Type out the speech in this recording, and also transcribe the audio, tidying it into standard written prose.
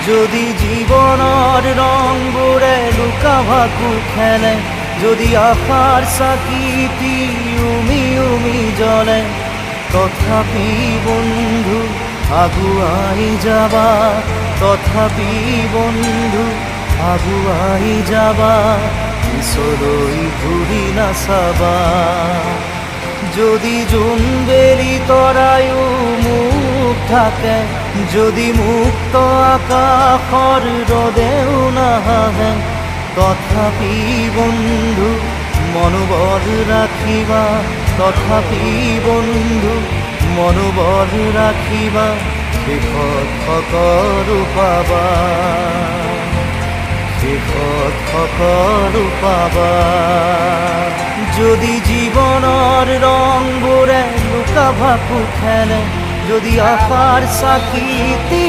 যদি জীবনৰ ৰংবোৰে লুকা ভাকু খেলে, যদি আশাৰ চাকিটি উমি উমি জ্বলে, তথাপি বন্ধু আগুৱাই যাবা, তথাপি বন্ধু আগুৱাই যাবা, পিছলৈ ঘূৰি নাচাবা। যদি জোনবেলি তৰায়ো মুখ থাকে, যদি মুক্ত আকাশৰ ৰদেও নাহে, তথাপি বন্ধু মনোবল ৰাখিবা, তথাপি বন্ধু মনোবল ৰাখিবা, শেষত সকলো পাবা, শেষত সকলো পাবা। যদি জীৱনৰ ৰংবোৰে লুকা ভাকু খেলে, যদি আশাৰ চাকিটি